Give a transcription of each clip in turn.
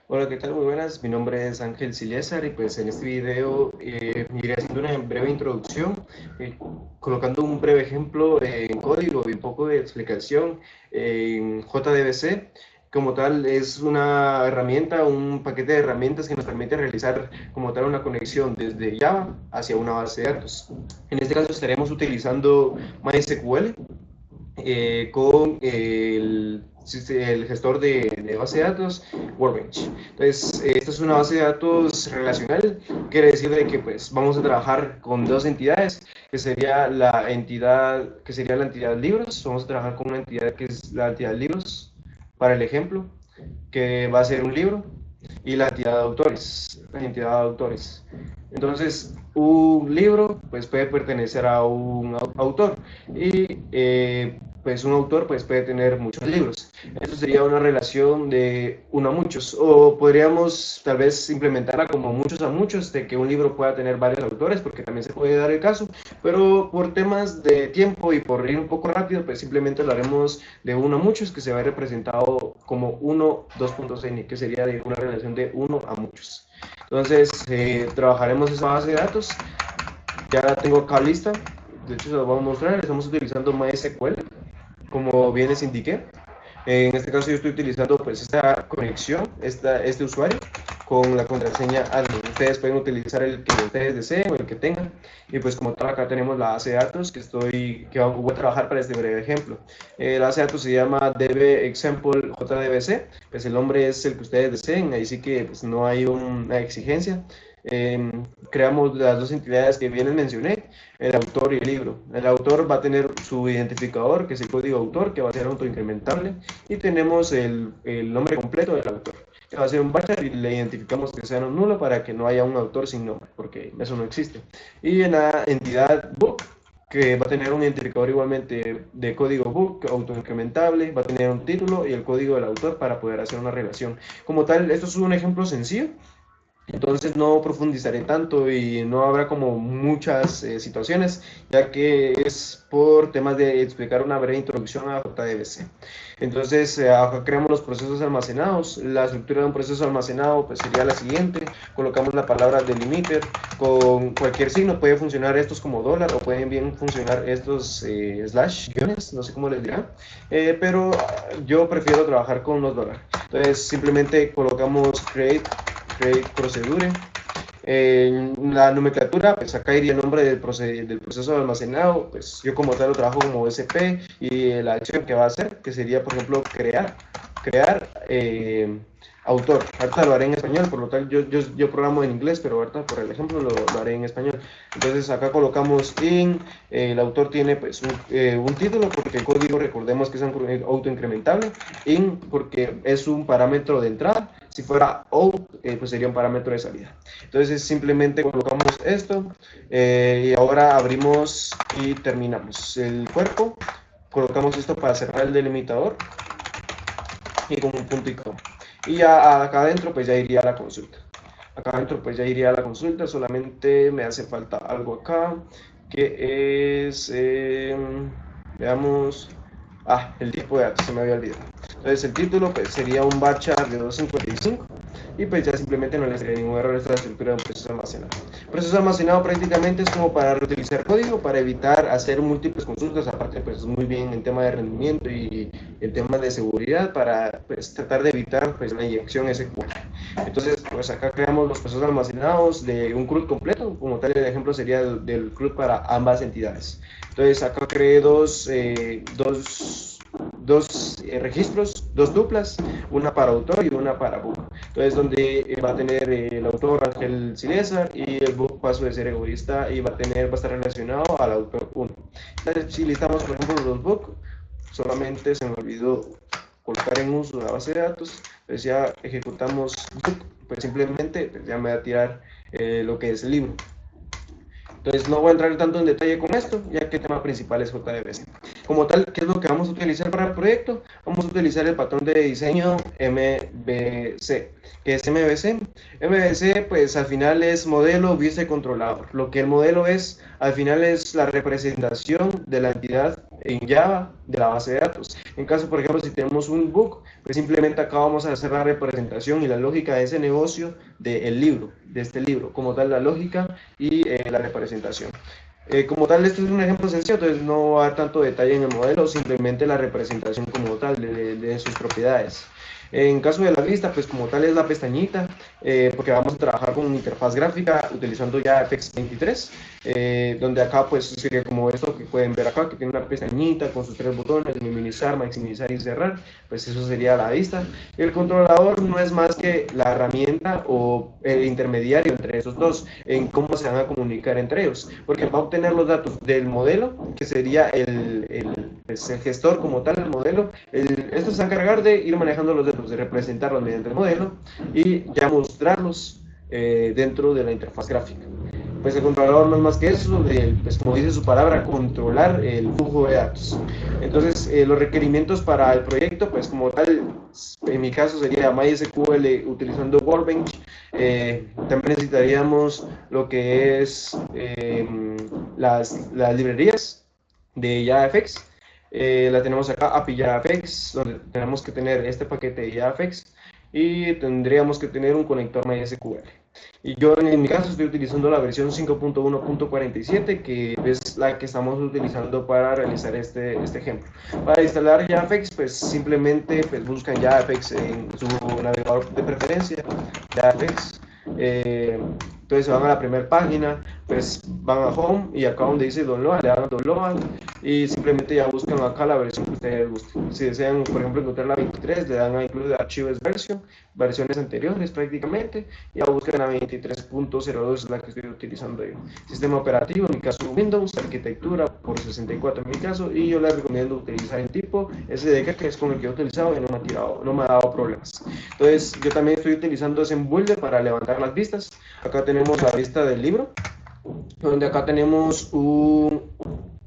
Hola, ¿qué tal? Muy buenas. Mi nombre es Ángel Silésar y pues en este video iré haciendo una breve introducción, eh, colocando un breve ejemplo en código y un poco de explicación en JDBC. Como tal, es una herramienta, un paquete de herramientas que nos permite realizar como tal una conexión desde Java hacia una base de datos. En este caso estaremos utilizando MySQL con el gestor de base de datos Workbench. Entonces, esta es una base de datos relacional, quiere decir de que pues vamos a trabajar con dos entidades, que sería la entidad libros, vamos a trabajar con una entidad que es la entidad libros para el ejemplo, que va a ser un libro, y la entidad de autores, la entidad de autores. Entonces, un libro pues puede pertenecer a un autor y pues un autor pues puede tener muchos libros. Eso sería una relación de uno a muchos, o podríamos tal vez implementarla como muchos a muchos, de que un libro pueda tener varios autores, porque también se puede dar el caso, pero por temas de tiempo y por ir un poco rápido, pues simplemente lo haremos de uno a muchos, que se va representado como 1, 2.n, que sería de una relación de uno a muchos. Entonces, trabajaremos esa base de datos. Ya la tengo acá lista. De hecho, se lo vamos a mostrar. Estamos utilizando MySQL, como bien les indiqué. En este caso yo estoy utilizando pues esta conexión, este usuario con la contraseña admin. Ustedes pueden utilizar el que ustedes deseen o el que tengan. Y pues como tal acá tenemos la base de datos que voy a trabajar para este breve ejemplo. La base de datos se llama dbExample JDBC. Pues el nombre es el que ustedes deseen, ahí sí que pues, no hay una exigencia. Creamos las dos entidades que bien les mencioné, el autor y el libro. El autor va a tener su identificador, que es el código autor, que va a ser autoincrementable, y tenemos el nombre completo del autor, que va a ser un bachar, y le identificamos que sea un nulo para que no haya un autor sin nombre, porque eso no existe. Y en la entidad book, que va a tener un identificador igualmente de código book, autoincrementable, va a tener un título y el código del autor para poder hacer una relación. Como tal, esto es un ejemplo sencillo, entonces no profundizaré tanto y no habrá como muchas situaciones, ya que es por temas de explicar una breve introducción a JDBC. Entonces acá creamos los procesos almacenados. La estructura de un proceso almacenado pues sería la siguiente. Colocamos la palabra delimiter con cualquier signo. Puede funcionar estos como dólar o pueden bien funcionar estos slash, guiones, no sé cómo les dirán. Pero yo prefiero trabajar con los dólares. Entonces simplemente colocamos create procedure. En la nomenclatura, pues acá iría el nombre del proceso de almacenado, pues yo como tal lo trabajo como SP, y la acción que va a hacer, que sería por ejemplo crear autor. Ahorita lo haré en español, por lo tal yo programo en inglés, pero ahorita por el ejemplo lo haré en español. Entonces acá colocamos el autor tiene pues un título, porque el código recordemos que es autoincrementable, porque es un parámetro de entrada. Si fuera out, pues sería un parámetro de salida. Entonces simplemente colocamos esto y ahora abrimos y terminamos el cuerpo. Colocamos esto para cerrar el delimitador y con un punto y coma. Y ya acá adentro pues ya iría a la consulta. Acá adentro pues ya iría a la consulta, solamente me hace falta algo acá, que es, veamos, el tipo de datos, se me había olvidado. Entonces el título pues sería un varchar de 255 y pues ya simplemente no le sería ningún error. Esta es la estructura de un proceso almacenado. El proceso almacenado prácticamente es como para reutilizar código, para evitar hacer múltiples consultas, aparte pues muy bien en tema de rendimiento y en temas de seguridad, para pues tratar de evitar pues la inyección SQL. Entonces pues acá creamos los procesos almacenados de un CRUD completo, como tal el ejemplo sería del CRUD para ambas entidades. Entonces acá creé dos registros, dos duplas, una para autor y una para book. Entonces, donde va a tener el autor Ángel Silesa y el book paso de ser egoísta, y va a estar relacionado al autor 1. Entonces, si listamos, por ejemplo, los book, solamente se me olvidó colocar en uso la base de datos, pues ya ejecutamos book, pues simplemente pues ya me va a tirar lo que es el libro. Entonces no voy a entrar tanto en detalle con esto, ya que el tema principal es JDBC. Como tal, ¿qué es lo que vamos a utilizar para el proyecto? Vamos a utilizar el patrón de diseño MVC. ¿Qué es MVC? MVC, pues al final es modelo, vista y controlador. Lo que el modelo es, al final es la representación de la entidad en Java de la base de datos. En caso, por ejemplo, si tenemos un book, pues simplemente acá vamos a hacer la representación y la lógica de ese negocio del libro, de este libro, como tal la lógica y la representación. Como tal, esto es un ejemplo sencillo, entonces no va a dar tanto detalle en el modelo, simplemente la representación como tal de sus propiedades. En caso de la lista, pues como tal es la pestañita, porque vamos a trabajar con una interfaz gráfica utilizando ya FX 23, donde acá pues sería como esto que pueden ver acá, que tiene una pestañita con sus tres botones, minimizar, maximizar y cerrar, pues eso sería la vista. El controlador no es más que la herramienta o el intermediario entre esos dos, en cómo se van a comunicar entre ellos, porque va a obtener los datos del modelo, que sería pues, el gestor como tal, el modelo. Esto se va a encargar de ir manejando los datos, de representarlos mediante el modelo y ya mostrarlos dentro de la interfaz gráfica. Pues el controlador no es más que eso, pues como dice su palabra, controlar el flujo de datos. Entonces, los requerimientos para el proyecto, pues como tal, en mi caso sería MySQL utilizando Workbench. También necesitaríamos lo que es las librerías de JavaFX. La tenemos acá, API JavaFX, donde tenemos que tener este paquete de JavaFX y tendríamos que tener un conector MySQL. Y yo en mi caso estoy utilizando la versión 5.1.47, que es la que estamos utilizando para realizar este ejemplo. Para instalar JavaFX, pues simplemente pues, buscan JavaFX en su navegador de preferencia, JavaFX. Entonces se van a la primera página, pues van a Home y acá donde dice Download, le dan a Download y simplemente ya buscan acá la versión que ustedes gusten. Si desean, por ejemplo, encontrar la 23, le dan a incluir archivos versiones anteriores prácticamente, y ya buscan la 23.02, es la que estoy utilizando yo. Sistema operativo, en mi caso Windows, arquitectura por 64 en mi caso, y yo les recomiendo utilizar el tipo SDK, que es con el que he utilizado y no me ha dado problemas. Entonces yo también estoy utilizando Zenbuilder para levantar las vistas. Acá tenemos la vista del libro, donde acá tenemos un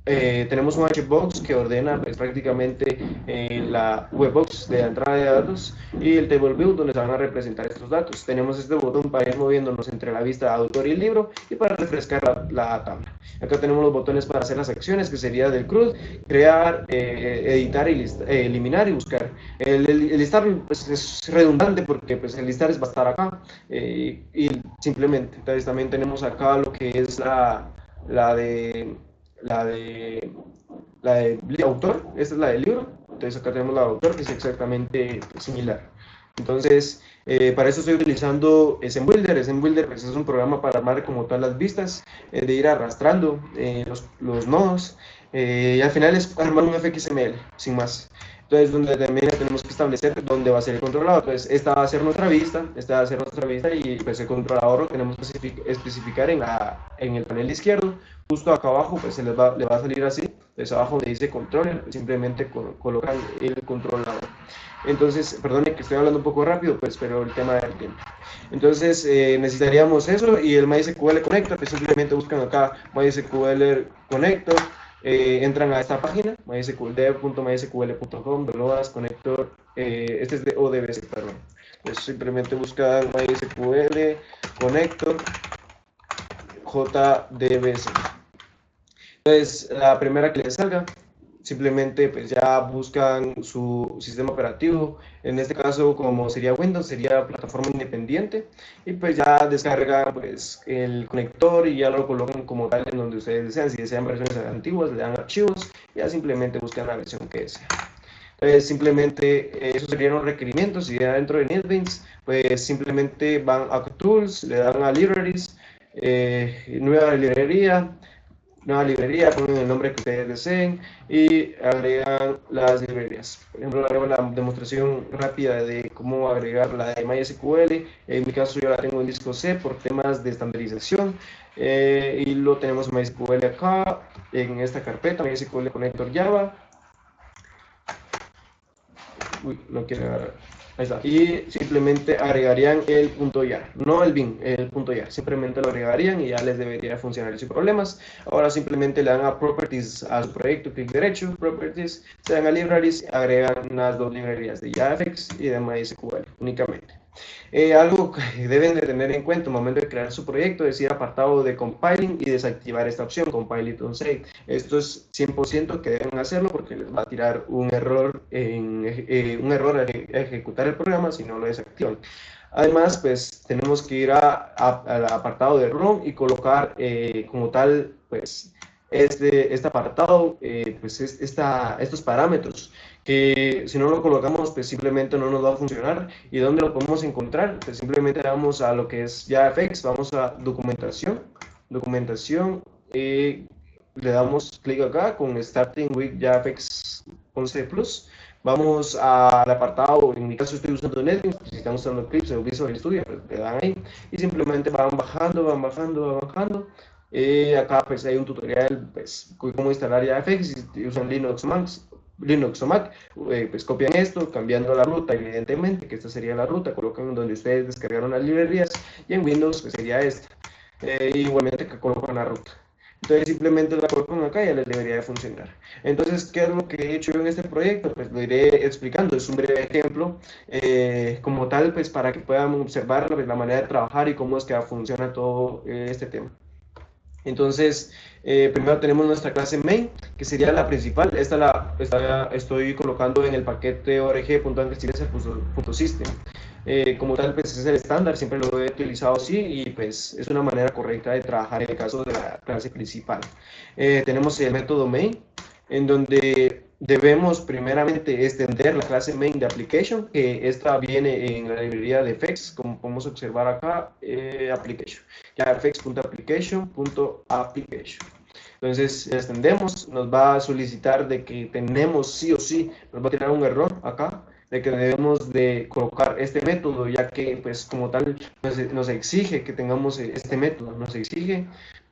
HBox que ordena pues, prácticamente la webbox de la entrada de datos y el table view donde se van a representar estos datos. Tenemos este botón para ir moviéndonos entre la vista de autor y el libro y para refrescar la tabla. Acá tenemos los botones para hacer las acciones, que sería del CRUD, crear, editar, y eliminar y buscar. El listar pues, es redundante porque pues, el listar va a estar acá y simplemente. Entonces también tenemos acá lo que es la de autor, esta es la del libro, entonces acá tenemos la de autor que es exactamente similar. Entonces, para eso estoy utilizando Zenbuilder. Zenbuilder pues, es un programa para armar como tal las vistas, de ir arrastrando los nodos, y al final es armar un FXML, sin más. Entonces, donde también tenemos que establecer dónde va a ser el controlador. Entonces, esta va a ser nuestra vista, y pues el controlador lo tenemos que especificar en el panel izquierdo. Justo acá abajo, pues le va a salir así. Entonces, abajo donde dice controller, simplemente colocan el controlador. Entonces, perdone que estoy hablando un poco rápido, pues, pero el tema del tiempo. Entonces, necesitaríamos eso y el MySQL Connector, que simplemente buscan acá MySQL Connector. Entran a esta página, dev.mysql.com, downloadas, conector, este es de ODBC, perdón. Entonces simplemente buscan MySQL Connector JDBC. Entonces la primera que les salga, simplemente pues ya buscan su sistema operativo, en este caso como sería Windows, sería plataforma independiente, y pues ya descargan pues el conector y ya lo colocan como tal en donde ustedes desean. Si desean versiones antiguas, le dan archivos y ya simplemente buscan la versión que desean. Simplemente esos serían los requerimientos. Y dentro de NetBeans pues simplemente van a Tools, le dan a Libraries, nueva librería, ponen el nombre que ustedes deseen y agregan las librerías. Por ejemplo, haremos la demostración rápida de cómo agregar la de MySQL. En mi caso yo la tengo en disco C por temas de estandarización, y lo tenemos en MySQL acá, en esta carpeta, MySQL Connector Java. Uy, no quiero agarrar. Ahí está. Y simplemente agregarían el punto .jar, no el bin, el punto .jar. Simplemente lo agregarían y ya les debería funcionar sin problemas. Ahora simplemente le dan a Properties a su proyecto, clic derecho, Properties, se dan a Libraries, agregan las dos librerías de JavaFX y de MySQL únicamente. Algo que deben de tener en cuenta al momento de crear su proyecto es ir apartado de compiling y desactivar esta opción, compile it on save. Esto es 100% que deben hacerlo porque les va a tirar un error, al ejecutar el programa si no lo desactivan. Además, pues tenemos que ir al apartado de run y colocar como tal, pues este apartado, estos parámetros que si no lo colocamos, pues simplemente no nos va a funcionar. ¿Y dónde lo podemos encontrar? Pues simplemente vamos a lo que es JavaFX, vamos a documentación, le damos clic acá con Starting with JavaFX 11 Plus. Vamos al apartado, en mi caso estoy usando NetBeans, si están usando Eclipse o Visual Studio, pues le dan ahí y simplemente van bajando, van bajando, van bajando. Acá pues hay un tutorial, pues cómo instalar JavaFX, si usan Linux o Mac, pues copian esto, cambiando la ruta, evidentemente, que esta sería la ruta, colocan donde ustedes descargaron las librerías, y en Windows pues sería esta, igualmente que colocan la ruta. Entonces simplemente la colocan acá y ya les debería de funcionar. Entonces, ¿qué es lo que he hecho yo en este proyecto? Pues lo iré explicando, es un breve ejemplo, como tal, pues para que puedan observar la manera de trabajar y cómo es que funciona todo este tema. Entonces, primero tenemos nuestra clase main, que sería la principal. Estoy colocando en el paquete org.angular.system. Como tal, pues es el estándar, siempre lo he utilizado así y pues es una manera correcta de trabajar en el caso de la clase principal. Tenemos el método main, en donde debemos primeramente extender la clase main de application, que esta viene en la librería de FX, como podemos observar acá, application, ya fx.application.application. Entonces extendemos, nos va a solicitar de que tenemos sí o sí, nos va a tirar un error acá, de que debemos de colocar este método, ya que pues como tal nos exige que tengamos este método, nos exige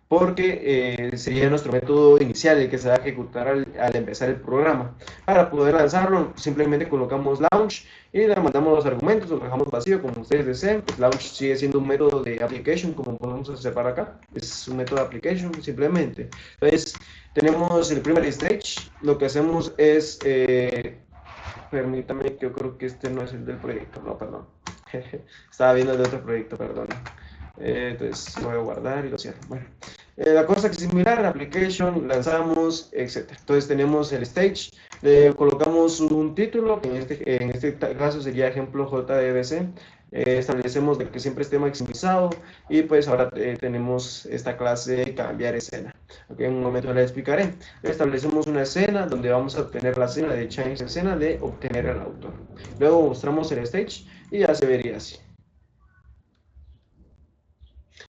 porque sería nuestro método inicial, el que se va a ejecutar al empezar el programa. Para poder lanzarlo, simplemente colocamos launch y le mandamos los argumentos, lo dejamos vacío como ustedes deseen. Pues launch sigue siendo un método de application, como podemos observar acá, es un método de application simplemente. Entonces, tenemos el primer stage, lo que hacemos es, permítame, que yo creo que este no es el del proyecto, no, perdón. Estaba viendo el de otro proyecto, perdón. Entonces lo voy a guardar y lo cierro. Bueno, la cosa que es similar, application, lanzamos, etc. Entonces tenemos el stage, le colocamos un título, que en este caso sería ejemplo JDBC. Establecemos de que siempre esté maximizado y pues ahora tenemos esta clase de cambiar escena. Okay, en un momento la explicaré. Establecemos una escena donde vamos a obtener la escena de change escena de obtener el autor. Luego mostramos el stage y ya se vería así.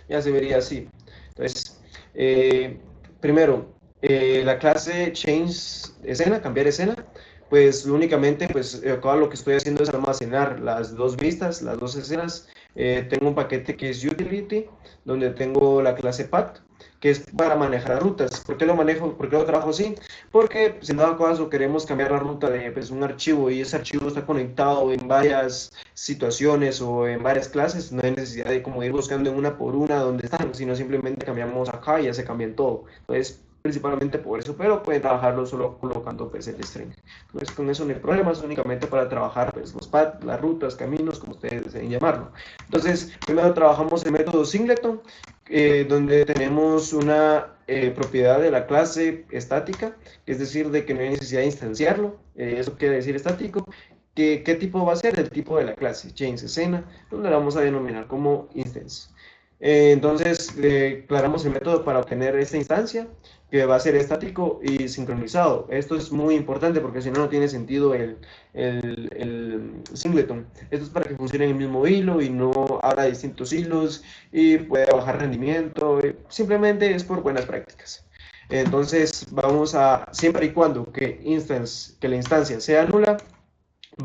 Ya se vería así. Entonces, primero, la clase change escena, cambiar escena, pues únicamente, pues acá lo que estoy haciendo es almacenar las dos vistas, las dos escenas. Tengo un paquete que es utility, donde tengo la clase path, que es para manejar rutas. ¿Por qué lo manejo? ¿Por qué lo trabajo así? Porque si en dado caso queremos cambiar la ruta de pues, un archivo y ese archivo está conectado en varias situaciones o en varias clases, no hay necesidad de como ir buscando en una por una donde están, sino simplemente cambiamos acá y ya se cambian todo. Entonces, principalmente por eso, pero pueden trabajarlo solo colocando pues, el string. Entonces, con eso no hay problemas, únicamente para trabajar pues, los paths, las rutas, caminos, como ustedes deseen llamarlo. Entonces, primero trabajamos el método singleton, donde tenemos una propiedad de la clase estática, es decir, de que no hay necesidad de instanciarlo, eso quiere decir estático. ¿Qué tipo va a ser? El tipo de la clase, change escena, donde la vamos a denominar como instance. Entonces, declaramos el método para obtener esta instancia, que va a ser estático y sincronizado. Esto es muy importante porque si no, no tiene sentido el singleton. Esto es para que funcione en el mismo hilo y no abra distintos hilos y pueda bajar rendimiento. Simplemente es por buenas prácticas. Entonces, vamos a, siempre y cuando que la instancia sea nula,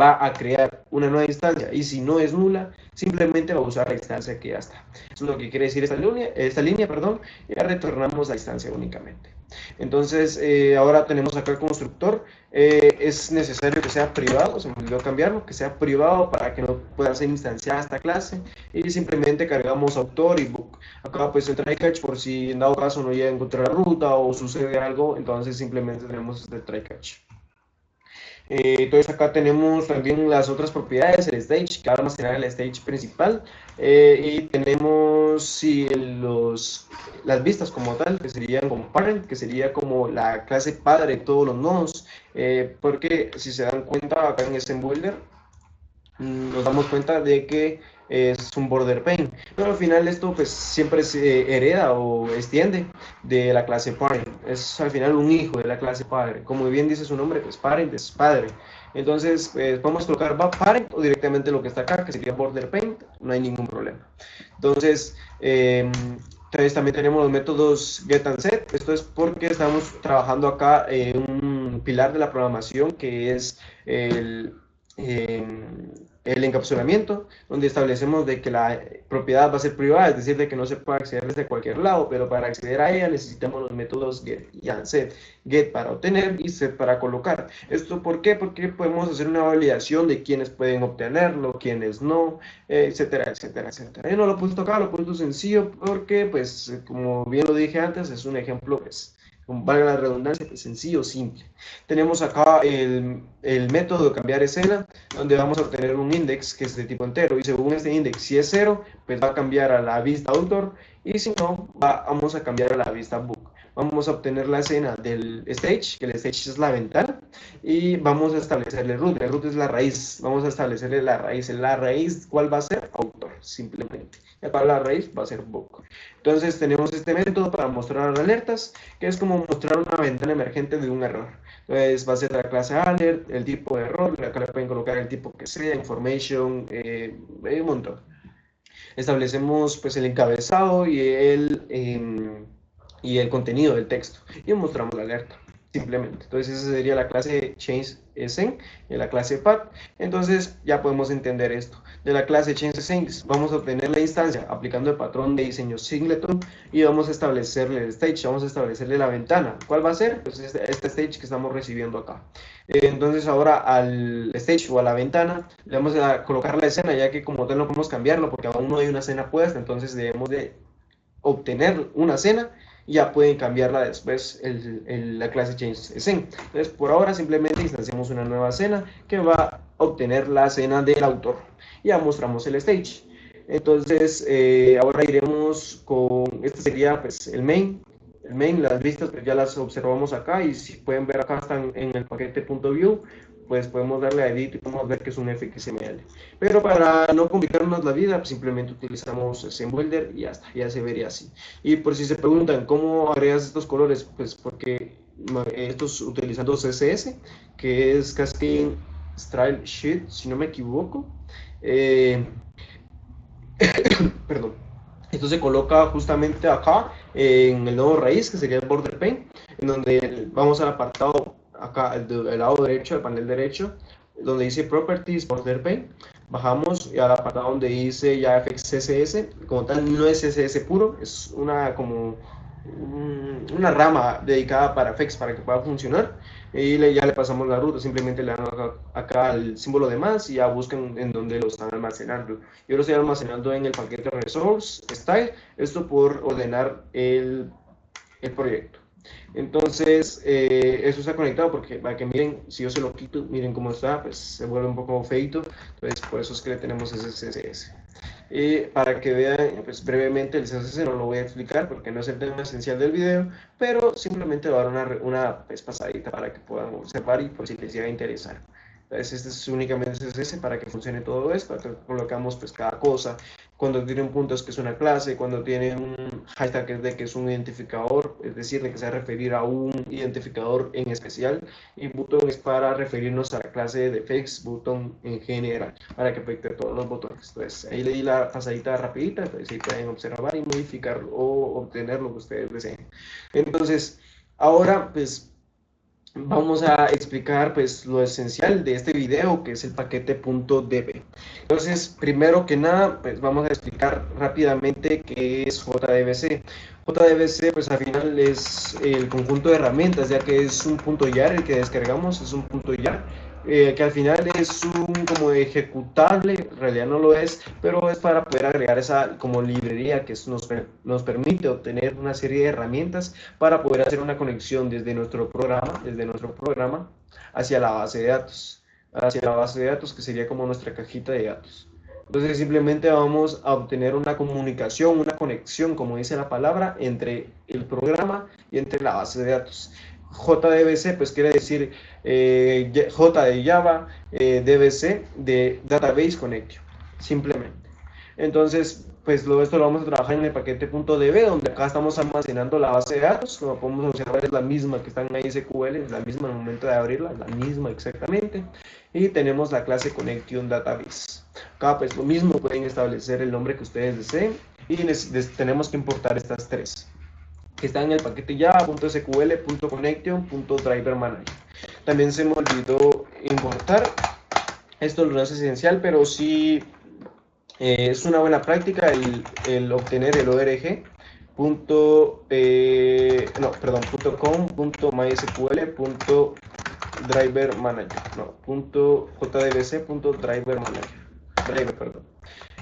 va a crear una nueva instancia y si no es nula, simplemente va a usar la instancia que ya está. Eso es lo que quiere decir esta línea, perdón, y ya retornamos la instancia únicamente. Entonces, ahora tenemos acá el constructor. Es necesario que sea privado, se me olvidó cambiarlo, que sea privado para que no pueda ser instanciada esta clase y simplemente cargamos autor y book. Acá pues el try catch por si en dado caso no llega a encontrar la ruta o sucede algo, entonces simplemente tenemos este try catch. Entonces acá tenemos también las otras propiedades, el stage, que va a almacenar el stage principal, y tenemos sí, las vistas como tal, que serían como parent, que sería como la clase padre de todos los nodos, porque si se dan cuenta acá en este Builder, nos damos cuenta de que es un border pane, pero al final esto pues siempre se hereda o extiende de la clase parent, es al final un hijo de la clase padre, como bien dice su nombre, pues parent es padre. Entonces podemos colocar parent o directamente lo que está acá, que sería border pane, no hay ningún problema. Entonces también tenemos los métodos get and set. Esto es porque estamos trabajando acá en un pilar de la programación que es el, eh, el encapsulamiento, donde establecemos de que la propiedad va a ser privada, es decir, de que no se puede acceder desde cualquier lado, pero para acceder a ella necesitamos los métodos get y unset. Get para obtener y set para colocar. ¿Esto por qué? Porque podemos hacer una validación de quiénes pueden obtenerlo, quiénes no, etcétera, etcétera, etcétera. Yo no lo puse acá, lo puse sencillo porque, pues, como bien lo dije antes, es un ejemplo, pues, valga la redundancia, pues sencillo, simple. Tenemos acá el método de cambiar escena, donde vamos a obtener un index que es de tipo entero, y según este index, si es 0, pues va a cambiar a la vista autor, y si no, vamos a cambiar a la vista book. Vamos a obtener la escena del stage, que el stage es la ventana, y vamos a establecerle root. El root es la raíz, vamos a establecerle la raíz. La raíz, ¿cuál va a ser? Autor, simplemente. Y acá la raíz va a ser book. Entonces tenemos este método para mostrar alertas, que es como mostrar una ventana emergente de un error. Entonces va a ser la clase alert, el tipo de error, acá le pueden colocar el tipo que sea, information, hay un montón. Establecemos pues el encabezado y el contenido del texto y mostramos la alerta, simplemente. Entonces esa sería la clase change_send y la clase path. Entonces ya podemos entender esto. De la clase change_send vamos a obtener la instancia aplicando el patrón de diseño singleton y vamos a establecerle el stage, vamos a establecerle la ventana. ¿Cuál va a ser? Pues este stage que estamos recibiendo acá. Entonces ahora al stage o a la ventana le vamos a colocar la escena, ya que como tal no podemos cambiarlo porque aún no hay una escena puesta, entonces debemos de obtener una escena y ya pueden cambiarla después la clase change_send. Entonces por ahora simplemente instanciamos una nueva escena que va a obtener la escena del autor. Ya mostramos el stage. Entonces ahora iremos con, este sería pues el main. El main, las vistas pues ya las observamos acá y si pueden ver acá están en el paquete .view, pues podemos darle a edit y podemos ver que es un fxml. Pero para no complicarnos la vida, pues simplemente utilizamos SemBuilder y ya está, ya se vería así. Y por si se preguntan cómo agregas estos colores, pues porque estos utilizando CSS, que es Cascade Style Sheet, si no me equivoco. Perdón. Esto se coloca justamente acá en el nodo raíz, que sería el border pane, en donde vamos al apartado acá, al lado derecho, al panel derecho, donde dice Properties Border Pane. Bajamos al apartado donde dice ya FXCSS. Como tal, no es CSS puro, es una rama dedicada para FX para que pueda funcionar. Y ya le pasamos la ruta, simplemente le dan acá el símbolo de más y ya buscan en dónde lo están almacenando. Yo lo estoy almacenando en el paquete resource style, esto por ordenar el proyecto. Entonces, eso está conectado porque para que miren, si yo se lo quito, miren cómo está, pues se vuelve un poco feito. Entonces, por eso es que le tenemos ese CSS. Para que vean pues, brevemente el CSS, no lo voy a explicar porque no es el tema esencial del video, pero simplemente voy a dar una pues, pasadita para que puedan observar y por si les llega a interesar. Entonces, este es únicamente CSS para que funcione todo esto. Acá colocamos pues cada cosa. Cuando tiene un punto es que es una clase, cuando tiene un hashtag es de que es un identificador, es decir, de que se va a referir a un identificador en especial, y button es para referirnos a la clase de FX, button en general, para que afecte a todos los botones. Entonces, ahí le di la pasadita rapidita, entonces ahí pueden observar y modificar o obtener lo que ustedes deseen. Entonces, ahora pues vamos a explicar pues lo esencial de este video, que es el paquete .db. Entonces, primero que nada, pues vamos a explicar rápidamente qué es JDBC. JDBC pues al final es el conjunto de herramientas, ya que es un .jar el que descargamos, es un .jar que al final es un como ejecutable, en realidad no lo es, pero es para poder agregar esa como librería que nos permite obtener una serie de herramientas para poder hacer una conexión desde nuestro programa hacia la base de datos que sería como nuestra cajita de datos. Entonces simplemente vamos a obtener una comunicación, una conexión, como dice la palabra, entre el programa y entre la base de datos. JDBC pues quiere decir J de Java, DBC de Database Connection, simplemente. Entonces, pues esto lo vamos a trabajar en el paquete .db, donde acá estamos almacenando la base de datos. Como podemos observar, es la misma que está en MySQL, es la misma en el momento de abrirla, la misma exactamente. Y tenemos la clase Connection Database. Acá, pues lo mismo, pueden establecer el nombre que ustedes deseen. Y tenemos que importar estas tres, que están en el paquete java.sql, .connection, .driver manager. También se me olvidó importar, esto no es esencial, pero sí es una buena práctica el obtener el org .com.mysql.driver manager, no, .jdbc.driver manager, driver, perdón.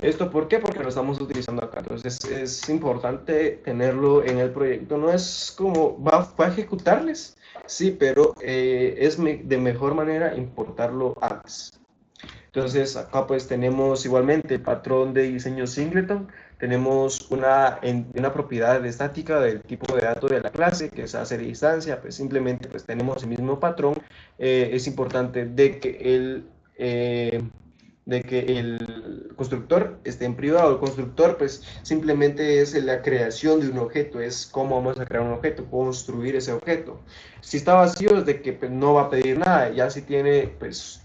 ¿Esto por qué? Porque lo estamos utilizando acá. Entonces es importante tenerlo en el proyecto. No es como va a ejecutarles, sí, pero es de mejor manera importarlo antes. Entonces acá pues tenemos igualmente el patrón de diseño singleton, tenemos una propiedad estática del tipo de datos de la clase, que es hacer instancia, pues simplemente pues tenemos el mismo patrón. Es importante de que el constructor esté en privado. El constructor pues simplemente es la creación de un objeto, es cómo vamos a crear un objeto, construir ese objeto. Si está vacío es de que pues, no va a pedir nada, ya si tiene pues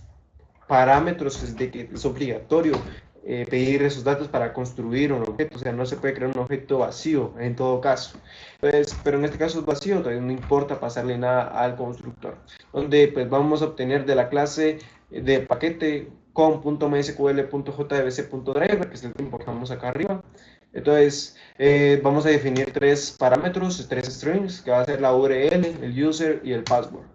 parámetros es de que es obligatorio pedir esos datos para construir un objeto, o sea, no se puede crear un objeto vacío en todo caso. Entonces, pero en este caso es vacío, entonces no importa pasarle nada al constructor, donde pues vamos a obtener de la clase de paquete com.mysql.jdbc.driver, que es el que importamos acá arriba. Entonces, vamos a definir tres parámetros, tres strings, que va a ser la URL, el user y el password,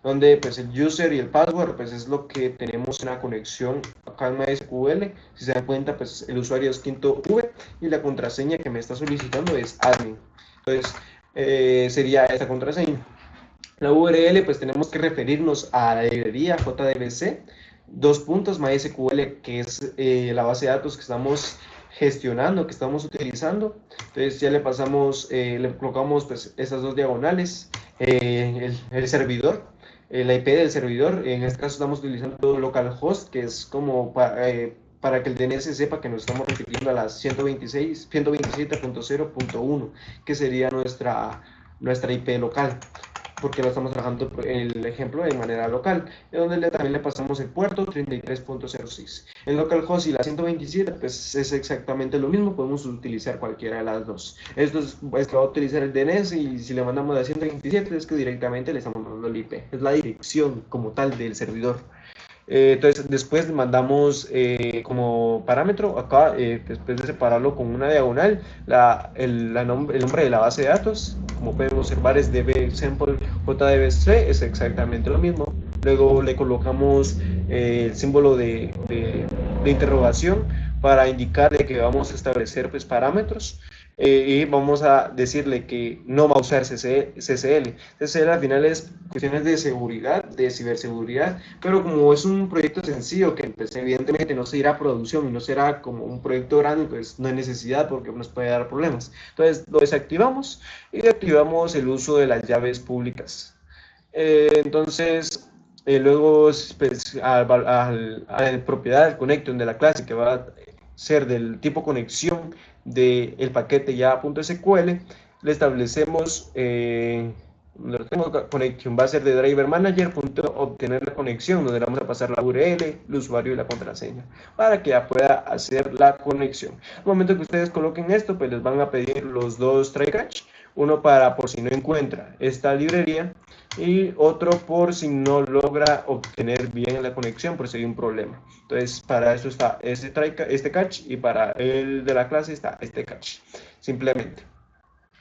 donde pues el user y el password pues es lo que tenemos en la conexión acá en MySQL. Si se dan cuenta, pues el usuario es quinto V y la contraseña que me está solicitando es admin. Entonces sería esta contraseña. La URL pues tenemos que referirnos a la librería JDBC, dos puntos MySQL, que es la base de datos que estamos gestionando, que estamos utilizando. Entonces ya le pasamos, le colocamos pues esas dos diagonales, el servidor, la IP del servidor. En este caso estamos utilizando localhost, que es como para que el DNS sepa que nos estamos refiriendo a las 127.0.1, que sería nuestra IP local, porque lo estamos trabajando el ejemplo de manera local, donde también le pasamos el puerto 33.06. El localhost y la 127 pues es exactamente lo mismo, podemos utilizar cualquiera de las dos. Esto es que va a utilizar el DNS, y si le mandamos a 127 es que directamente le estamos mandando el IP, es la dirección como tal del servidor. Entonces después mandamos como parámetro acá, después de separarlo con una diagonal, el nombre de la base de datos. Como pueden observar es dbsample jdbc, es exactamente lo mismo. Luego le colocamos el símbolo de interrogación para indicarle que vamos a establecer pues, parámetros. Y vamos a decirle que no va a usar CCL. CCL al final es cuestiones de seguridad, de ciberseguridad, pero como es un proyecto sencillo que pues, evidentemente no se irá a producción y no será como un proyecto grande, pues no hay necesidad porque nos puede dar problemas. Entonces lo desactivamos y activamos el uso de las llaves públicas. Entonces, luego pues, a la propiedad del connection de la clase, que va a ser del tipo conexión del paquete ya.sql, le establecemos conexión, va a ser de driver manager, obtener la conexión, donde le vamos a pasar la URL, el usuario y la contraseña, para que ya pueda hacer la conexión. Al momento que ustedes coloquen esto, pues les van a pedir los dos try catch, uno para por si no encuentra esta librería y otro por si no logra obtener bien la conexión, por si hay un problema. Entonces para eso está este catch, y para el de la clase está este catch, simplemente.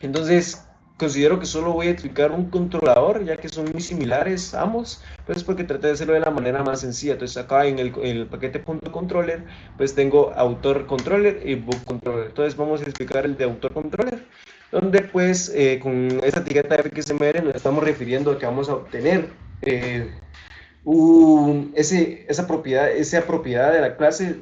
Entonces, considero que solo voy a explicar un controlador, ya que son muy similares ambos, pues porque traté de hacerlo de la manera más sencilla. Entonces acá en el paquete .controller, pues tengo autor controller y book controller. Entonces vamos a explicar el de autor controller, donde pues con esta etiqueta fxml nos estamos refiriendo a que vamos a obtener esa propiedad de la clase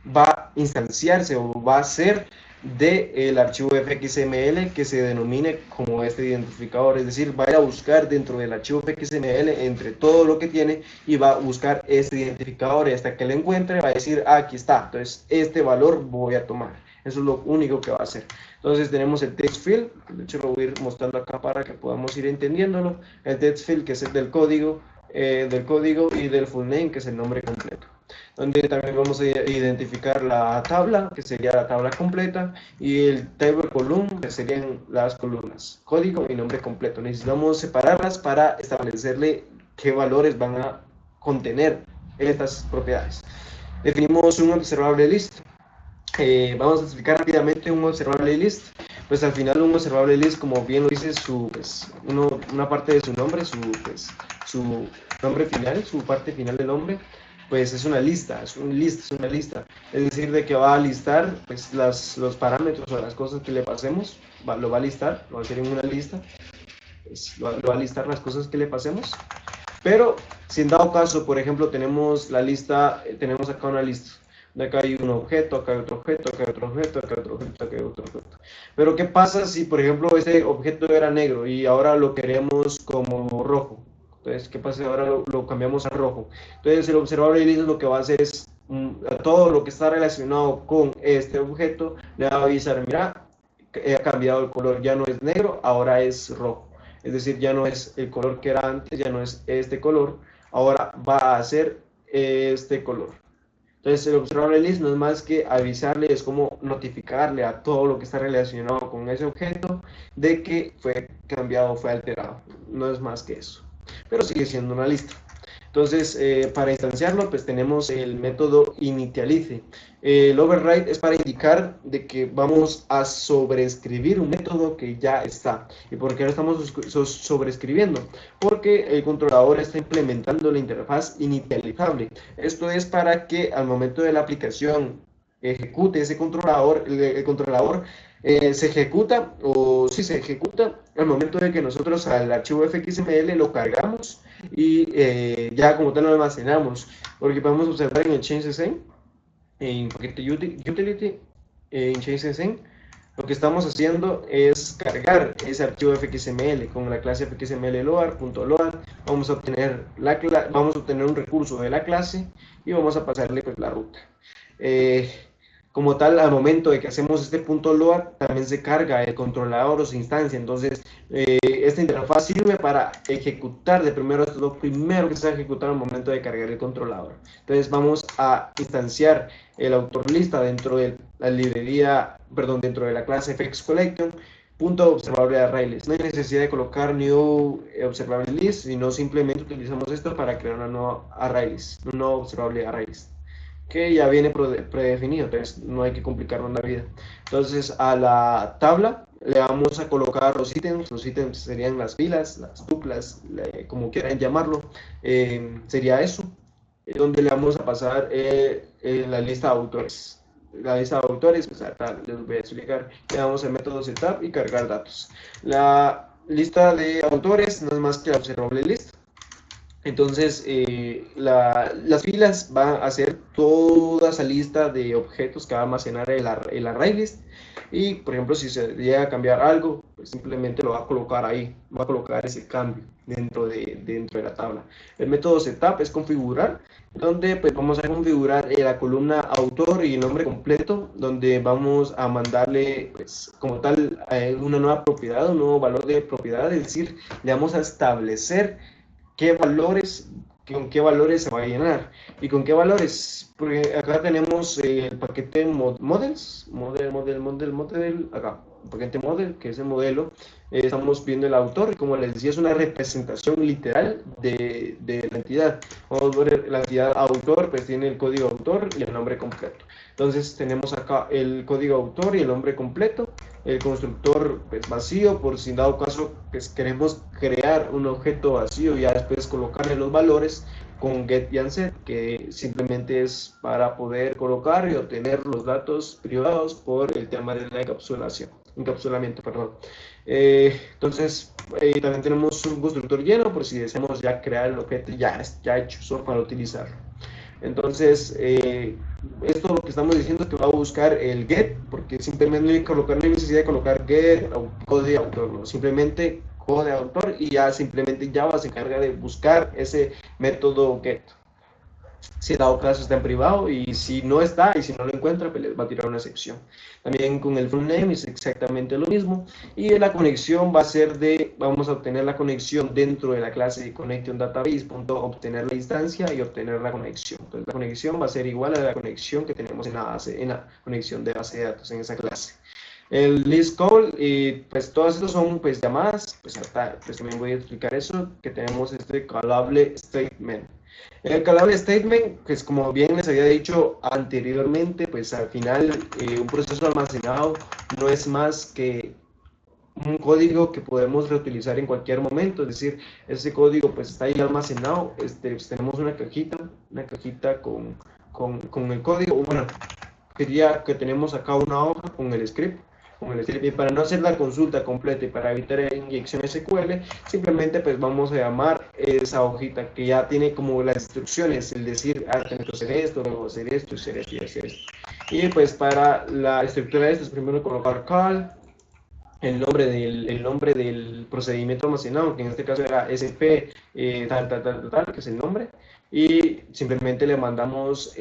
va a instanciarse o va a ser del archivo fxml que se denomine como este identificador, es decir, va a ir a buscar dentro del archivo fxml entre todo lo que tiene y va a buscar este identificador y hasta que lo encuentre va a decir, ah, aquí está, entonces este valor voy a tomar. Eso es lo único que va a hacer. Entonces tenemos el text field, de hecho lo voy a ir mostrando acá para que podamos ir entendiéndolo, el text field que es el del código y del full name, que es el nombre completo. Donde también vamos a identificar la tabla, que sería la tabla completa, y el table column, que serían las columnas, código y nombre completo. Necesitamos separarlas para establecerle qué valores van a contener estas propiedades. Definimos un observable list. Vamos a explicar rápidamente un observable list. Pues al final un observable list, como bien lo dice una parte de su nombre, su nombre final, su parte final del nombre, pues es una lista, es una lista. Es decir, de que va a listar pues, los parámetros o las cosas que le pasemos, lo va a listar, lo va a hacer en una lista, pues, lo va a listar las cosas que le pasemos. Pero si en dado caso, por ejemplo, tenemos la lista, tenemos acá una lista. De acá hay un objeto, acá hay otro objeto, acá hay otro objeto, acá hay otro objeto, acá hay otro objeto. Pero ¿qué pasa si, por ejemplo, ese objeto era negro y ahora lo queremos como rojo? Entonces, ¿qué pasa si ahora lo cambiamos a rojo? Entonces, el observable list lo que va a hacer es a todo lo que está relacionado con este objeto, le va a avisar, mira, ha cambiado el color, ya no es negro, ahora es rojo. Es decir, ya no es el color que era antes, ya no es este color, ahora va a ser este color. Entonces el observable list no es más que avisarle, es como notificarle a todo lo que está relacionado con ese objeto de que fue cambiado, fue alterado. No es más que eso, pero sigue siendo una lista. Entonces, para instanciarlo, pues tenemos el método initialize. El override es para indicar de que vamos a sobreescribir un método que ya está. ¿Y por qué lo estamos sobreescribiendo? Porque el controlador está implementando la interfaz inicializable. Esto es para que al momento de la aplicación ejecute ese controlador, el controlador se ejecuta al momento de que nosotros al archivo fxml lo cargamos y ya como tal lo almacenamos, porque podemos observar en el change.sn, en paquete utility, en change.sn, lo que estamos haciendo es cargar ese archivo fxml con la clase fxml load.load. Vamos a obtener un recurso de la clase y vamos a pasarle pues, la ruta. Como tal, al momento de que hacemos este punto load, también se carga el controlador o su instancia. Entonces, esta interfaz sirve para ejecutar de primero, esto es lo primero que se va a ejecutar al momento de cargar el controlador. Entonces, vamos a instanciar el autor lista dentro de la librería, perdón, dentro de la clase fxCollection. Punto observable arraylist. No hay necesidad de colocar new observable list, sino simplemente utilizamos esto para crear una nueva arraylist, un nuevo observable arraylist, que ya viene predefinido, entonces no hay que complicarnos la vida. Entonces a la tabla le vamos a colocar los ítems serían las filas, las tuplas, como quieran llamarlo, sería eso, donde le vamos a pasar la lista de autores. La lista de autores, pues acá les voy a explicar, le damos el método setup y cargar datos. La lista de autores no es más que la observable list. Entonces, las filas van a ser toda esa lista de objetos que va a almacenar el array list. Y, por ejemplo, si se llega a cambiar algo, pues simplemente lo va a colocar ahí, va a colocar ese cambio dentro de la tabla. El método setup es configurar, donde pues vamos a configurar la columna autor y el nombre completo, donde vamos a mandarle, pues, como tal, una nueva propiedad, un nuevo valor de propiedad, es decir, le vamos a establecer con qué valores se va a llenar y con qué valores, porque acá tenemos el paquete models, acá, el paquete model, que es el modelo, estamos viendo el autor y como les decía es una representación literal de la entidad. Vamos a ver la entidad autor, pues tiene el código autor y el nombre completo. Entonces tenemos acá el código autor y el nombre completo el constructor pues, vacío, por si en dado caso pues, queremos crear un objeto vacío y ya después colocarle los valores con get y unset, que simplemente es para poder colocar y obtener los datos privados por el tema de la encapsulamiento, perdón. Entonces, también tenemos un constructor lleno por si deseamos ya crear el objeto ya hecho, solo para utilizarlo. Entonces, esto lo que estamos diciendo es que va a buscar el get, porque simplemente no hay necesidad de colocar get o código de autor, ¿no? Simplemente código de autor y ya simplemente Java se encarga de buscar ese método get. Si dado caso está en privado y si no está y si no lo encuentra, pues les va a tirar una excepción. También con el full name es exactamente lo mismo y la conexión va a ser vamos a obtener la conexión dentro de la clase de connection database, obtener la instancia y obtener la conexión. Entonces la conexión va a ser igual a la conexión que tenemos en la conexión de base de datos en esa clase. El list call, pues todas estas son pues llamadas, pues también voy a explicar eso, que tenemos este callable statement. El callable statement, pues como bien les había dicho anteriormente, pues al final un proceso almacenado no es más que un código que podemos reutilizar en cualquier momento, es decir, ese código pues está ahí almacenado, pues, tenemos una cajita con el código, bueno, diría que tenemos acá una hoja con el script, y para no hacer la consulta completa y para evitar inyección SQL, simplemente pues vamos a llamar esa hojita que ya tiene como las instrucciones, el decir, tengo que hacer esto, luego hacer esto, hacer esto y hacer esto. Y pues para la estructura de esto es primero colocar call, el nombre del procedimiento almacenado, que en este caso era SP, que es el nombre, y simplemente le mandamos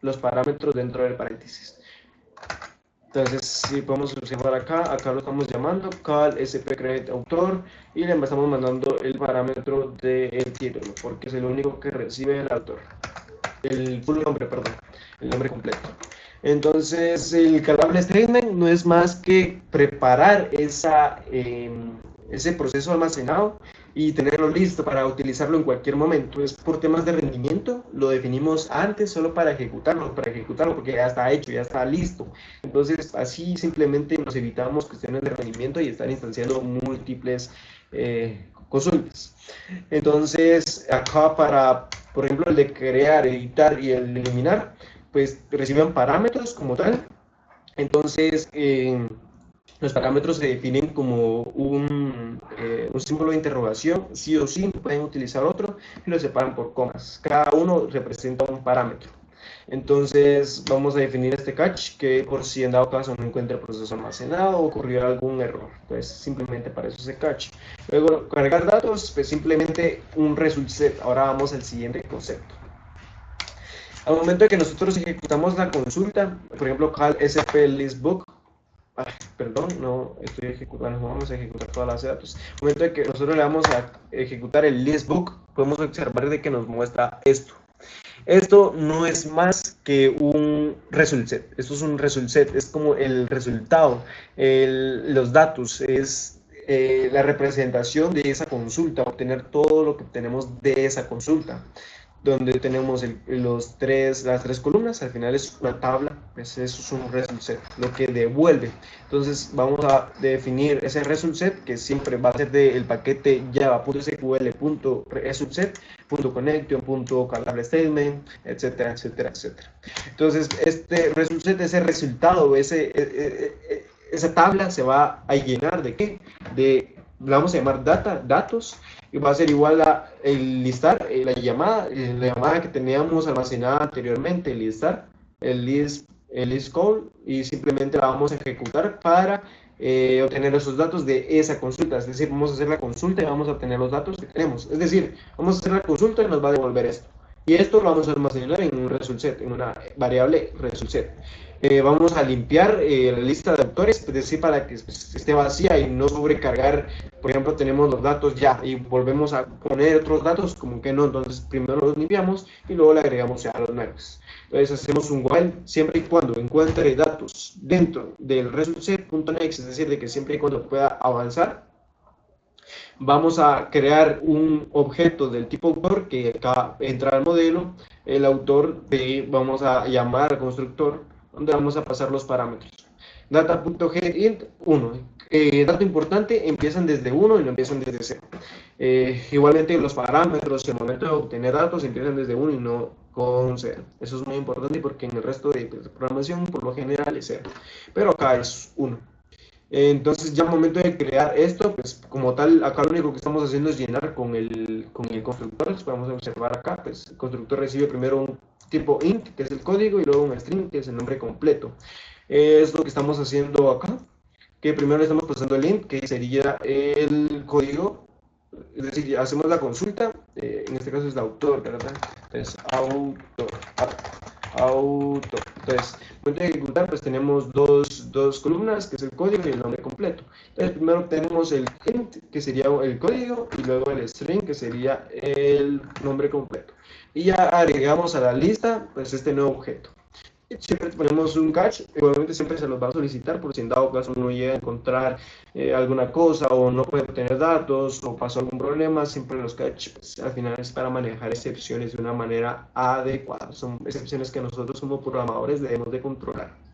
los parámetros dentro del paréntesis. Entonces, si podemos observar acá lo estamos llamando call sp create autor y le estamos mandando el parámetro del título, porque es el único que recibe el autor, el full nombre, perdón, el nombre completo. Entonces, el callable statement no es más que preparar ese proceso almacenado y tenerlo listo para utilizarlo en cualquier momento. Es por temas de rendimiento, lo definimos antes solo para ejecutarlo porque ya está hecho, ya está listo. Entonces, así simplemente nos evitamos cuestiones de rendimiento y estar instanciando múltiples consultas. Entonces, acá por ejemplo, el de crear, editar y el de eliminar, pues reciben parámetros como tal. Entonces, los parámetros se definen como un símbolo de interrogación, sí o sí, pueden utilizar otro y lo separan por comas. Cada uno representa un parámetro. Entonces vamos a definir este catch que por si en dado caso no encuentra el proceso almacenado o ocurrió algún error. Pues simplemente para eso ese catch. Luego cargar datos, pues simplemente un result set. Ahora vamos al siguiente concepto. Al momento de que nosotros ejecutamos la consulta, por ejemplo, call sp listbook, perdón, no estoy ejecutando, no vamos a ejecutar todas las datos. Al momento de que nosotros le vamos a ejecutar el listbook, podemos observar de que nos muestra esto. Esto no es más que un result set. Esto es un result set, es como el resultado, los datos, es la representación de esa consulta, obtener todo lo que obtenemos de esa consulta, donde tenemos las tres columnas, al final es una tabla, pues eso es un result set, lo que devuelve. Entonces vamos a definir ese result set, que siempre va a ser del paquete java.sql.resultset.connection.callable statement, etcétera, etcétera, etcétera. Entonces este result set, ese resultado, esa tabla se va a llenar ¿de qué? La vamos a llamar datos, y va a ser igual a el listar, la llamada que teníamos almacenada anteriormente, el listar, el list call, y simplemente la vamos a ejecutar para obtener esos datos de esa consulta. Es decir, vamos a hacer la consulta y vamos a obtener los datos que tenemos. Es decir, vamos a hacer la consulta y nos va a devolver esto. Y esto lo vamos a almacenar en un result set, en una variable result set. Vamos a limpiar la lista de autores, es decir, para que esté vacía y no sobrecargar. Por ejemplo, tenemos los datos ya y volvemos a poner otros datos, como que no, entonces primero los limpiamos y luego le agregamos ya los nuevos. Entonces hacemos un while siempre y cuando encuentre datos dentro del resultset.next, es decir, de que siempre y cuando pueda avanzar. Vamos a crear un objeto del tipo autor que acá entra al modelo, el autor vamos a llamar al constructor, donde vamos a pasar los parámetros. Data.getInt 1. Dato importante, empiezan desde 1 y no empiezan desde 0. Igualmente los parámetros en el momento de obtener datos empiezan desde 1 y no con 0. Eso es muy importante porque en el resto de programación por lo general es 0. Pero acá es 1. Entonces ya al momento de crear esto, pues como tal, acá lo único que estamos haciendo es llenar con el constructor. Podemos observar acá, pues el constructor recibe primero un tipo int, que es el código, y luego un string, que es el nombre completo. Es lo que estamos haciendo acá, que primero le estamos pasando el int, que sería el código, es decir, hacemos la consulta, en este caso es de autor, ¿verdad? Entonces, autor. Entonces, momento de ejecutar, pues tenemos dos columnas, que es el código y el nombre completo. Entonces, primero tenemos el int, que sería el código, y luego el string, que sería el nombre completo. Y ya agregamos a la lista, pues este nuevo objeto. Siempre ponemos un catch, igualmente siempre se los va a solicitar por si en dado caso uno llega a encontrar alguna cosa o no puede obtener datos o pasó algún problema, siempre los catch pues, al final es para manejar excepciones de una manera adecuada. Son excepciones que nosotros como programadores debemos de controlar.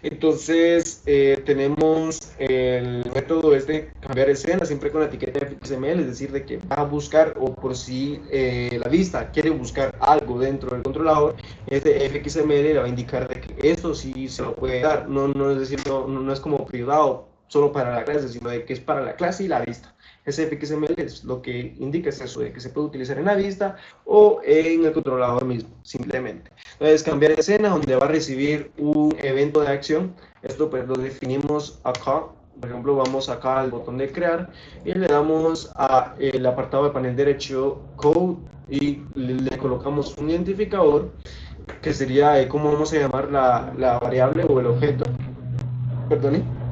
Entonces tenemos el método de cambiar escena siempre con la etiqueta XML, es decir, de que va a buscar o por si la vista quiere buscar algo dentro del controlador, este fxml le va a indicar de que esto sí se lo puede dar, no es decir, no es como privado solo para la clase, sino de que es para la clase y la vista. Ese fxml es lo que indica es eso, de que se puede utilizar en la vista o en el controlador mismo, simplemente. Entonces, cambiar escena, donde va a recibir un evento de acción. Esto pues lo definimos acá. Por ejemplo, vamos acá al botón de crear y le damos a el apartado de panel derecho code y le colocamos un identificador que sería cómo vamos a llamar la variable o el objeto. Perdone.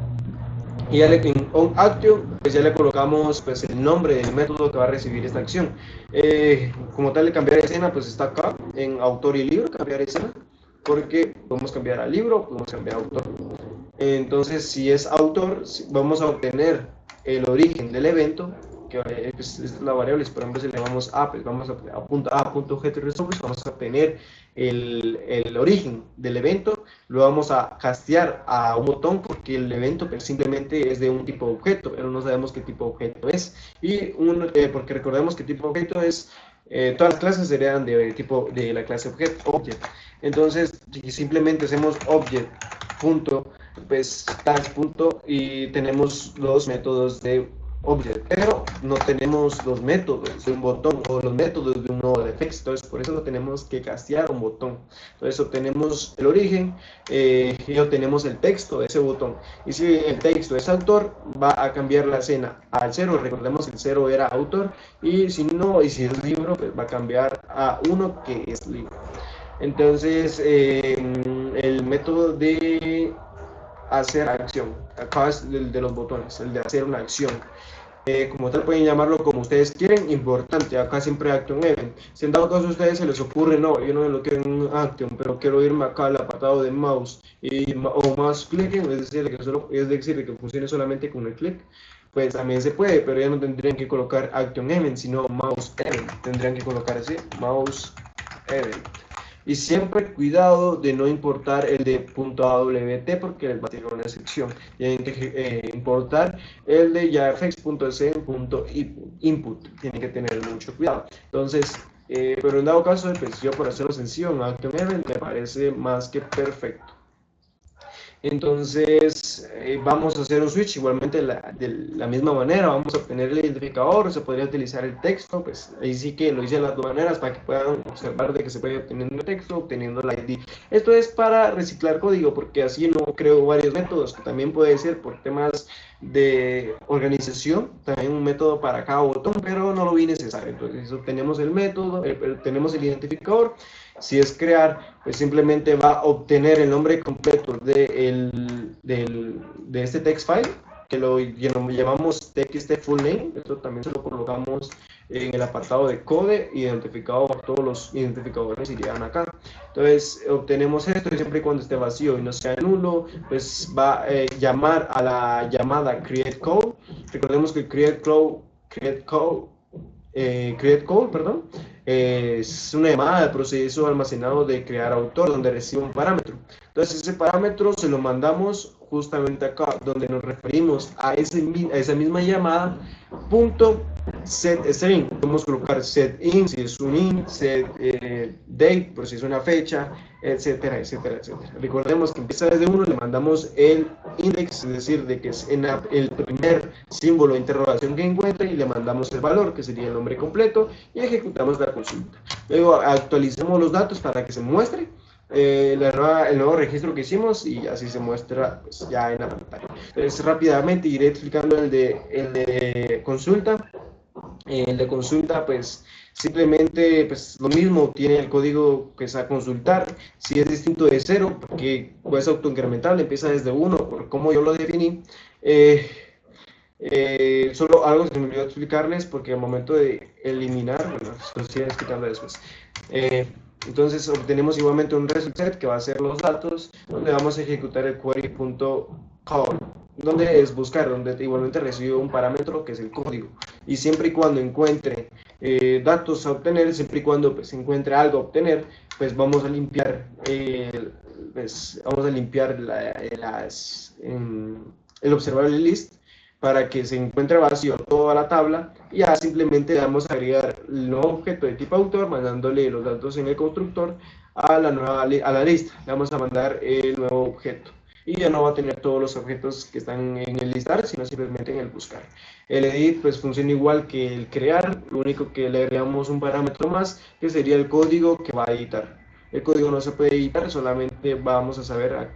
Y ya en onAction pues ya le colocamos pues el nombre del método que va a recibir esta acción. Como tal de cambiar escena pues está acá en autor y libro, cambiar escena, porque podemos cambiar a libro, podemos cambiar a autor. Entonces si es autor vamos a obtener el origen del evento, que pues, es la variable, por ejemplo si le llamamos a, pues vamos a getResource, vamos a obtener el origen del evento, lo vamos a castear a un botón porque el evento pues, simplemente es de un tipo de objeto, pero no sabemos qué tipo de objeto es. Y porque recordemos que tipo de objeto es, todas las clases serían de tipo de la clase object. Entonces, si simplemente hacemos object punto, pues tags punto y tenemos los métodos de object, pero no tenemos los métodos de un botón o los métodos de un nodo de text, entonces por eso no tenemos que castear un botón. Entonces obtenemos el origen y obtenemos el texto de ese botón, y si el texto es autor va a cambiar la escena al 0, recordemos que el 0 era autor, y si no, y si es libro pues va a cambiar a 1 que es libro. Entonces el método de hacer acción, acá es el de los botones, el de hacer una acción. Como tal pueden llamarlo como ustedes quieren, importante, acá siempre Action Event. Si en dado caso a ustedes se les ocurre, no, yo no me lo quiero en Action, pero quiero irme acá al apartado de mouse o mouse clicking, es decir, que funcione solamente con el clic, pues también se puede, pero ya no tendrían que colocar Action Event, sino Mouse Event, tendrían que colocar así, Mouse Event. Y siempre cuidado de no importar el de .awt porque les va a tener una excepción. Tienen que importar el de javafx.c.input. Tienen que tener mucho cuidado. Entonces, pero en dado caso, pues yo por hacerlo sencillo en Action Event me parece más que perfecto. Entonces vamos a hacer un switch igualmente de la misma manera, vamos a obtener el identificador, se podría utilizar el texto, pues ahí sí que lo hice de las dos maneras para que puedan observar de que se puede obtener el texto, obteniendo la ID. Esto es para reciclar código, porque así no creo varios métodos, que también puede ser por temas de organización, también un método para cada botón, pero no lo vi necesario. Entonces obtenemos el método, tenemos el identificador. Si es crear, pues simplemente va a obtener el nombre completo de este text file, que lo llamamos txt full name. Esto también se lo colocamos en el apartado de code, identificador, todos los identificadores irían acá. Entonces obtenemos esto y siempre y cuando esté vacío y no sea nulo, pues va a llamar a la llamada create code. Recordemos que create code, perdón, es una llamada del proceso almacenado de crear autor donde recibe un parámetro. Entonces ese parámetro se lo mandamos justamente acá, donde nos referimos a esa misma llamada, punto setString. Podemos colocar setIn si es un int, setDate por si es una fecha, etcétera, etcétera, etcétera. Recordemos que empieza desde 1, le mandamos el index, es decir, de que es el primer símbolo de interrogación que encuentre, y le mandamos el valor, que sería el nombre completo, y ejecutamos la consulta. Luego actualicemos los datos para que se muestre el nuevo registro que hicimos, y así se muestra pues, ya en la pantalla. Entonces rápidamente iré explicando el de consulta. El de consulta pues simplemente pues lo mismo, tiene el código que es a consultar. Si es distinto de 0, porque es autoincrementable, empieza desde 1 por cómo yo lo definí. Solo algo que se me olvidó explicarles, porque al momento de eliminar, bueno, esto sí voy a explicarlo después. Entonces obtenemos igualmente un result set, que va a ser los datos, donde vamos a ejecutar el query.call, donde es buscar, donde igualmente recibe un parámetro que es el código, y siempre y cuando encuentre datos a obtener, siempre y cuando pues encuentre algo a obtener, pues vamos a limpiar el observable list, para que se encuentre vacío toda la tabla, y ya simplemente vamos a agregar el nuevo objeto de tipo autor, mandándole los datos en el constructor a la lista. Le vamos a mandar el nuevo objeto, y ya no va a tener todos los objetos que están en el listar, sino simplemente en el buscar. El edit pues funciona igual que el crear, lo único que le agregamos un parámetro más, que sería el código que va a editar. El código no se puede editar, solamente vamos a saber a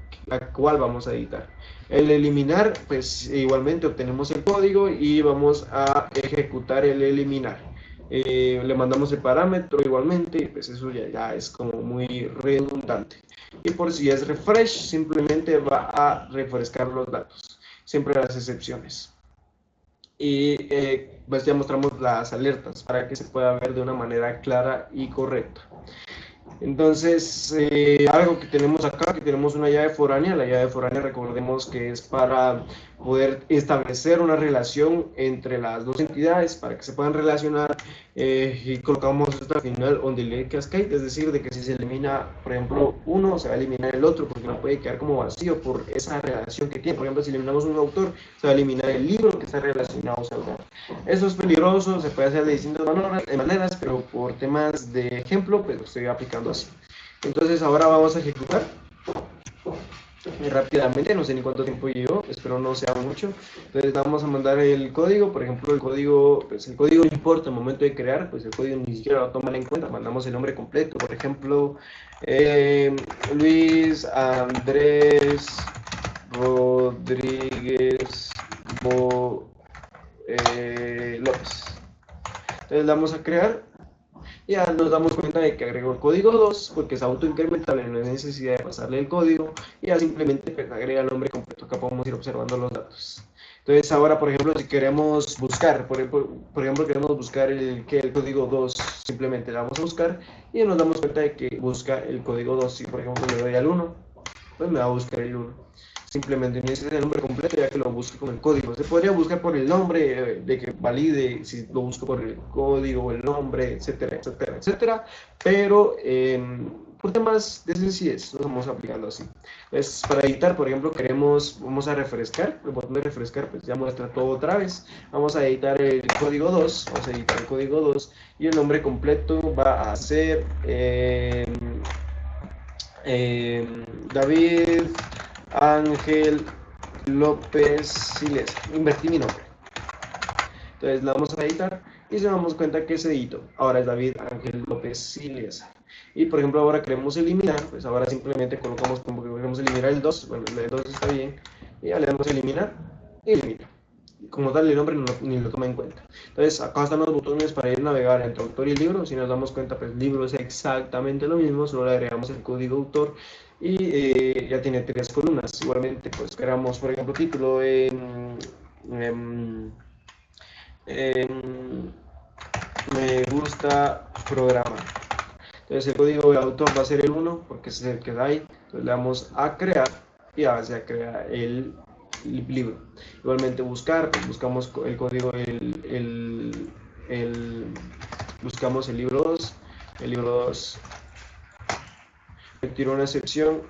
cuál vamos a editar. El eliminar, pues igualmente obtenemos el código y vamos a ejecutar el eliminar. Le mandamos el parámetro igualmente, pues eso ya es como muy redundante. Y por si es refresh, simplemente va a refrescar los datos, siempre las excepciones. Y pues ya mostramos las alertas para que se pueda ver de una manera clara y correcta. Entonces, algo que tenemos acá, que tenemos una llave foránea. La llave foránea, recordemos que es para poder establecer una relación entre las dos entidades, para que se puedan relacionar, y colocamos esto al final on delete cascade, es decir, de que si se elimina, por ejemplo, uno, se va a eliminar el otro, porque no puede quedar como vacío por esa relación que tiene. Por ejemplo, si eliminamos un autor, se va a eliminar el libro que está relacionado al autor. Eso es peligroso, se puede hacer de distintas maneras, pero por temas de ejemplo, pues lo estoy aplicando así. Entonces ahora vamos a ejecutar rápidamente, no sé ni cuánto tiempo llevo, espero no sea mucho. Entonces vamos a mandar el código, por ejemplo el código no importa al momento de crear, pues el código ni siquiera lo toman en cuenta. Mandamos el nombre completo, por ejemplo Luis Andrés Rodríguez López. Entonces le damos a crear, y ya nos damos cuenta de que agregó el código 2, porque es autoincrementable, no hay necesidad de pasarle el código, y ya simplemente pues, agrega el nombre completo. Acá podemos ir observando los datos. Entonces ahora, por ejemplo, si queremos buscar, por ejemplo queremos buscar el código 2, simplemente le vamos a buscar, y nos damos cuenta de que busca el código 2. Si por ejemplo le doy al 1, pues me va a buscar el 1. Simplemente no necesita el nombre completo, ya que lo busque con el código. Se podría buscar por el nombre, de que valide si lo busco por el código, el nombre, etcétera, etcétera, etcétera. Pero por temas de sencillez lo estamos aplicando así. Entonces, para editar, por ejemplo, vamos a refrescar. El botón de refrescar pues ya muestra todo otra vez. Vamos a editar el código 2. Vamos a editar el código 2. Y el nombre completo va a ser David Ángel López Siles. Invertí mi nombre. Entonces la vamos a editar y se damos cuenta que se editó. Ahora es David Ángel López Siles. Y por ejemplo ahora queremos eliminar, pues ahora simplemente colocamos como que queremos eliminar el 2. Bueno, el 2 está bien. Y ya le damos a eliminar y elimina. Como tal el nombre ni lo toma en cuenta. Entonces acá están los botones para ir a navegar entre autor y el libro. Si nos damos cuenta, pues el libro es exactamente lo mismo, solo le agregamos el código autor, y ya tiene 3 columnas. Igualmente pues creamos por ejemplo título me gusta programa. Entonces el código de autor va a ser el 1, porque ese es el que da ahí. Entonces le damos a crear, y ya se crea el libro. Igualmente buscar, pues buscamos el código, buscamos el libro 2, me tiro una excepción,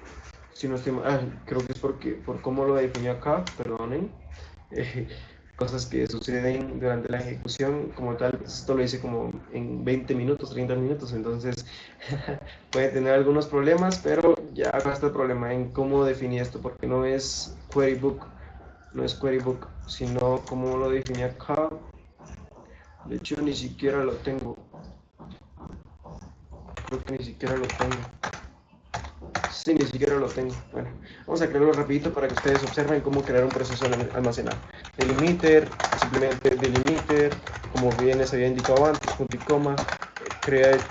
Si no estoy mal, creo que es por cómo lo definí acá, perdonen. Eh, Cosas que suceden durante la ejecución, como tal, esto lo hice como en 20 minutos, 30 minutos, entonces puede tener algunos problemas, pero ya acá está el problema en cómo definí esto, porque no es query book, no es query book, sino cómo lo definí acá. De hecho, ni siquiera lo tengo, creo que ni siquiera lo tengo. Sí, ni siquiera lo tengo. Bueno, vamos a crearlo rapidito para que ustedes observen cómo crear un proceso almacenado. Delimiter, simplemente delimiter, como bien se había indicado antes, punto y coma, create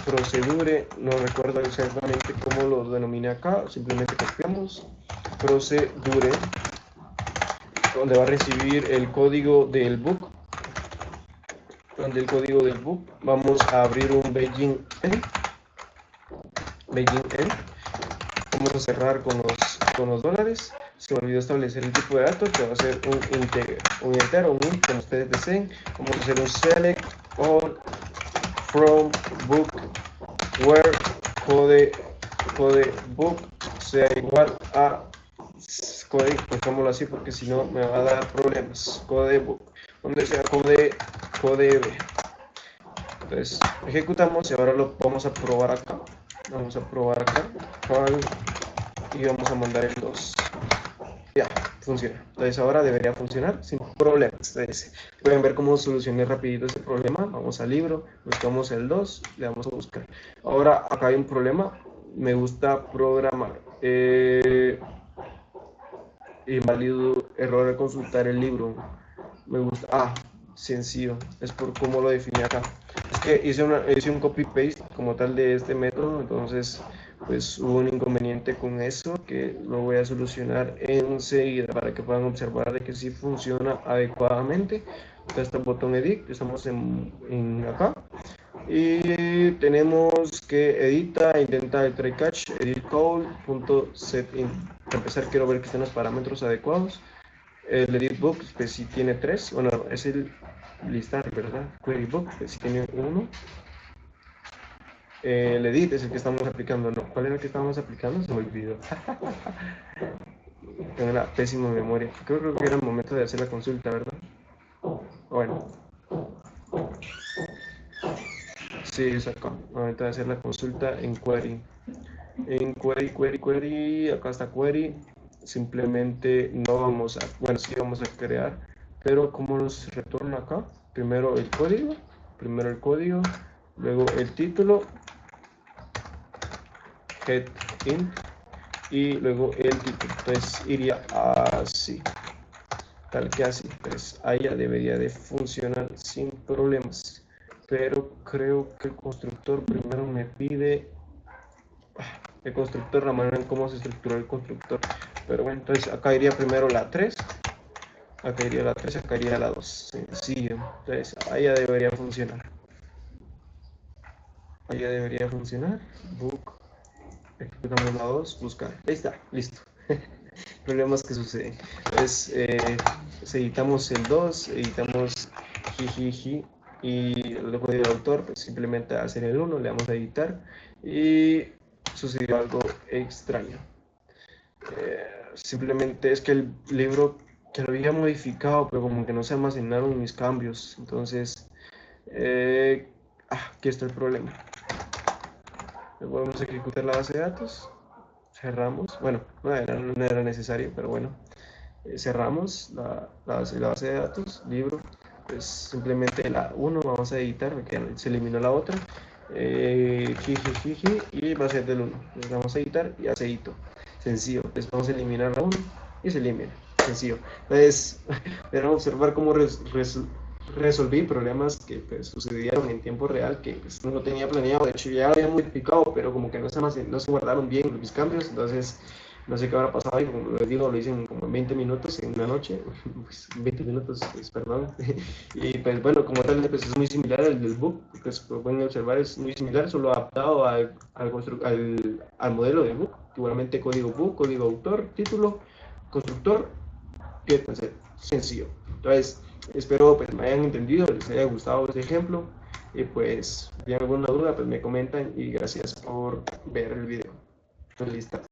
procedure, no recuerdo exactamente cómo lo denominé acá, simplemente copiamos, procedure, donde va a recibir el código del book, vamos a abrir un Beijing N, vamos a cerrar con los dólares. Se me olvidó establecer el tipo de datos, que va a ser un entero, un int, como ustedes deseen. Vamos a hacer un select all from book where code book sea igual a code, pongámoslo así porque si no me va a dar problemas. Code book, donde sea code b. Entonces ejecutamos y ahora lo vamos a probar acá. Vamos a probar acá y vamos a mandar el 2. Ya, funciona. Entonces ahora debería funcionar sin problemas. Entonces, pueden ver cómo solucioné rapidito ese problema. Vamos al libro, buscamos el 2, le damos a buscar. Ahora acá hay un problema. Me gusta programar. Inválido, error de consultar el libro. Me gusta. Sencillo. Es por cómo lo definí acá. Es que hice un copy paste como tal de este método, entonces pues hubo un inconveniente con eso que lo voy a solucionar enseguida para que puedan observar de que sí funciona adecuadamente. Acá está el botón edit, estamos en acá y tenemos que intenta el try catch, edit code.setIn. Para empezar quiero ver que estén los parámetros adecuados. El edit book pues sí tiene 3, bueno es el listar, ¿verdad? Query book pues sí tiene 1. El edit es el que estamos aplicando, ¿no? ¿Cuál era el que estábamos aplicando? Se me olvidó. Tengo una pésima memoria. Creo que era el momento de hacer la consulta, ¿verdad? Bueno. Sí, exacto. Momento de hacer la consulta en query. En query. Acá está query. Simplemente no vamos a... Bueno, sí vamos a crear. Pero ¿cómo nos retorna acá? Primero el código. Luego el título. Head int. Y luego el título. Entonces iría así. Tal que así. Pues ahí ya debería de funcionar sin problemas. Pero creo que el constructor primero me pide el constructor, la manera en cómo se estructuró el constructor. Pero bueno, entonces acá iría primero la 3, acá iría la 3, acá iría la 2. Sencillo. Entonces ahí ya debería funcionar. Book, ejecutamos la 2, buscar. Ahí está, listo. Problemas que suceden. Entonces editamos el 2, editamos jijiji y el código de autor, pues simplemente hacer el 1, le damos a editar y sucedió algo extraño. Simplemente es que el libro que lo había modificado, pero como que no se almacenaron mis cambios. Entonces, aquí está el problema. Podemos ejecutar la base de datos. Cerramos. Bueno, no era necesario, pero bueno. Cerramos la base de datos, libro. Pues simplemente la 1 vamos a editar, porque se eliminó la otra. Y va a ser del 1. Entonces vamos a editar y ya se editó. Sencillo. Entonces vamos a eliminar la 1 y se elimina. Sencillo. Entonces, debemos observar cómo resolví problemas que pues, sucedieron en tiempo real que pues, no tenía planeado. De hecho, ya lo había modificado, pero como que no se guardaron bien mis cambios. Entonces, no sé qué habrá pasado ahí, como les digo, lo hice como en 20 minutos en una noche, pues 20 minutos, pues, perdón. Y pues bueno, como tal, pues es muy similar al del book, pues pueden observar, es muy similar, solo adaptado al modelo de book, igualmente código book, código autor, título, constructor, que pues, sencillo. Entonces, espero pues me hayan entendido, les haya gustado este ejemplo, y pues si tienen alguna duda, pues me comentan, y gracias por ver el video. Listo.